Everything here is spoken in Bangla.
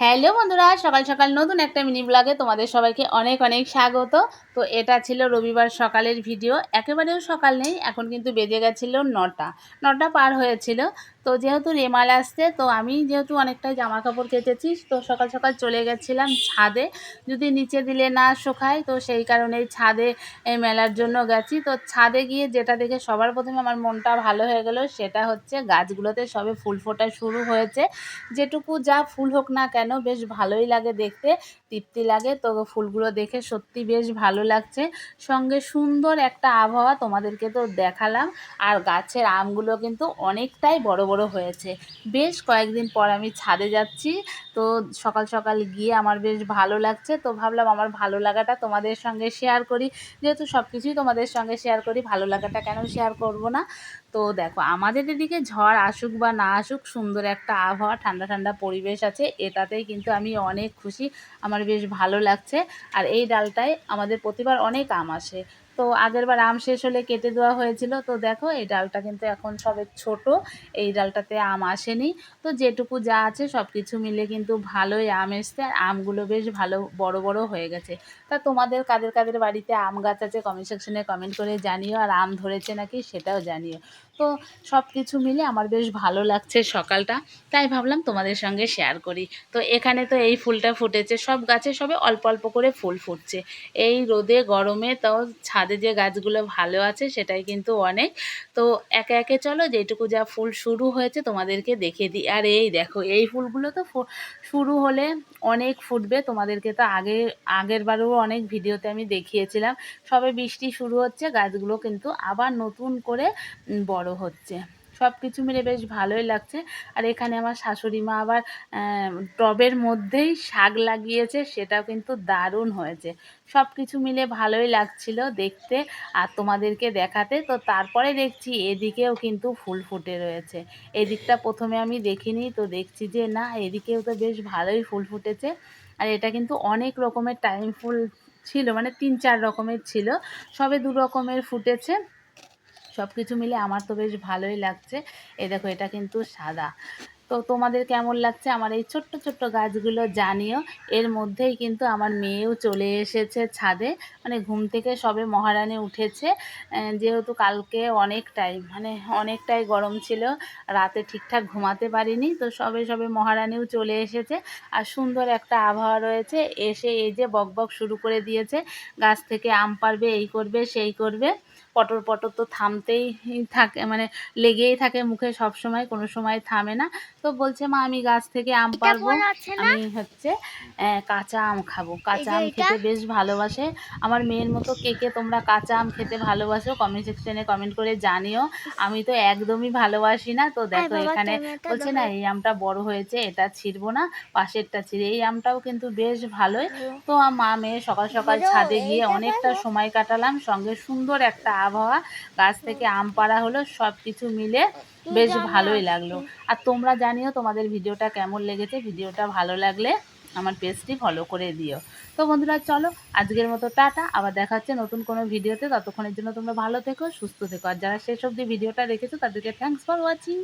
হ্যালো বন্ধুরা, সকাল সকাল নতুন একটা মিনি ব্লগে তোমাদের সবাইকে অনেক অনেক স্বাগত। তো এটা ছিল রবিবার সকালের ভিডিও। একেবারেও সকাল নেই, এখন কিন্তু বেজে গেছিলো 9টা পার হয়েছিল। তো যেহেতু রেমাল আসছে, তো আমি যেহেতু অনেকটাই জামা কাপড় কেচেছি, তো সকাল সকাল চলে গেছিলাম ছাদে। যদি নিচে দিলে না শুকায়, তো সেই কারণেই ছাদে মেলার জন্য গেছি। তো ছাদে গিয়ে যেটা দেখে সবার প্রথমে আমার মনটা ভালো হয়ে গেল, সেটা হচ্ছে গাছগুলোতে সবে ফুল ফোটা শুরু হয়েছে। যেটুকু যা ফুল হোক না কেন বেশ ভালোই লাগে দেখতে, তৃপ্তি লাগে। তো ফুলগুলো দেখে সত্যি বেশ ভালো লাগছে, সঙ্গে সুন্দর একটা আবহাওয়া তোমাদেরকে তো দেখালাম। আর গাছের আমগুলো কিন্তু অনেকটাই বড় বড় হয়েছে। বেশ কয়েকদিন পর আমি ছাদে যাচ্ছি, তো সকাল সকাল গিয়ে আমার বেশ ভালো লাগছে। তো ভাবলাম আমার ভালো লাগাটা তোমাদের সঙ্গে শেয়ার করি, যেহেতু সব কিছুই তোমাদের সঙ্গে শেয়ার করি, ভালো লাগাটা কেন শেয়ার করব না। তো দেখো, আমাদের এদিকে ঝড় আসুক বা না আসুক, সুন্দর একটা আবহাওয়া, ঠান্ডা ঠান্ডা পরিবেশ আছে, এটাতেই কিন্তু আমি অনেক খুশি। আমার বেশ ভালো লাগছে। আর এই ডালটায় আমাদের প্রতিবার অনেক আম আসে। তো আগেরবার আম শেষ হলে কেটে দেওয়া হয়েছিল। তো দেখো, এই ডালটা কিন্তু এখন সবে ছোট, এই ডালটাতে আম আসেনি। তো যেটুকু যা আছে সব কিছু মিলে কিন্তু ভালোই আম এসছে, আর আমগুলো বেশ ভালো বড় বড় হয়ে গেছে। তা তোমাদের কাদের কাদের বাড়িতে আম গাছ আছে কমেন্ট সেকশনে কমেন্ট করে জানিও, আর আম ধরেছে নাকি সেটাও জানিও। তো সব কিছু মিলে আমার বেশ ভালো লাগছে সকালটা, তাই ভাবলাম তোমাদের সঙ্গে শেয়ার করি। তো এখানে তো এই ফুলটা ফুটেছে, সব গাছে সবে অল্প অল্প করে ফুল ফুটছে। এই রোদে গরমে তাও ছাদে যে গাছগুলো ভালো আছে সেটাই কিন্তু অনেক। তো একে একে চলো, যেটুকু যা ফুল শুরু হয়েছে তোমাদেরকে দেখিয়ে দিই। আর এই দেখো, এই ফুলগুলো তো শুরু হলে অনেক ফুটবে। তোমাদেরকে তো আগের বারেও অনেক ভিডিওতে আমি দেখিয়েছিলাম। সবে বৃষ্টি শুরু হচ্ছে, গাছগুলো কিন্তু আবার নতুন করে বড় হচ্ছে। সব কিছু মিলে বেশ ভালোই লাগছে। আর এখানে আমার শাশুড়ি মা আবার টবের মধ্যেই শাক লাগিয়েছে, সেটাও কিন্তু দারুণ হয়েছে। সব কিছু মিলে ভালোই লাগছিল দেখতে আর তোমাদেরকে দেখাতে। তো তারপরে দেখছি এদিকেও কিন্তু ফুল ফুটে রয়েছে। এদিকটা প্রথমে আমি দেখিনি, তো দেখছি যে না, এদিকেও তো বেশ ভালোই ফুল ফুটেছে। আর এটা কিন্তু অনেক রকমের টাইম ফুল ছিল, মানে 3-4 রকমের ছিল, সবে 2 রকমের ফুটেছে। সব কিছু মিলে আমার তো বেশ ভালোই লাগছে। এই দেখো, এটা কিন্তু সাদা। তো তোমাদের কেমন লাগছে আমার এই ছোট্ট ছোট্ট গাছগুলো জানিও। এর মধ্যেই কিন্তু আমার মেয়েও চলে এসেছে ছাদে, মানে ঘুম থেকে সবে মহারানী উঠেছে। যেহেতু কালকে অনেকটাই গরম ছিল, রাতে ঠিকঠাক ঘুমাতে পারিনি, তো সবে সবে মহারানীও চলে এসেছে। আর সুন্দর একটা আবহাওয়া রয়েছে, এসে এই যে বকবক শুরু করে দিয়েছে, গাছ থেকে আম পারবে, এই করবে সেই করবে। পটর পটর তো থামতেই থাকে, মানে লেগেই থাকে মুখে সব সময়, কোনো সময় থামে না। তো বলছে, মা আমি গাছ থেকে আম পারবো, আমি হচ্ছে কাঁচা আম খাবো। কাঁচা আম খেতে বেশ ভালোবাসে। আমার মেয়ের মতো কে কে তোমরা কাঁচা আম খেতে ভালোবাসো কমেন্ট সেকশনে কমেন্ট করে জানিও। আমি তো একদমই ভালোবাসি না। তো দেখো, এখানে বলছে না এই আমটা বড় হয়েছে, এটা ছিঁড়বো না, পাশেরটা ছিঁড়ে। এই আমটাও কিন্তু বেশ ভালোই। তো মা মেয়ে সকাল সকাল ছাদে গিয়ে অনেকটা সময় কাটালাম, সঙ্গে সুন্দর একটা আবহাওয়া, গাছ থেকে আম পাড়া হলো, সব কিছু মিলে বেশ ভালোই লাগলো। আর তোমরা জানিও তোমাদের ভিডিওটা কেমন লেগেছে। ভিডিওটা ভালো লাগলে আমার পেজটি ফলো করে দিও। তো বন্ধুরা চলো, আজকের মতো টাটা, আবার দেখা হচ্ছে নতুন কোনো ভিডিওতে। ততক্ষণের জন্য তোমরা ভালো থেকো, সুস্থ থেকো। আর যারা শেষ অবধি ভিডিওটা দেখেছো তাদেরকে থ্যাঙ্কস ফর ওয়াচিং।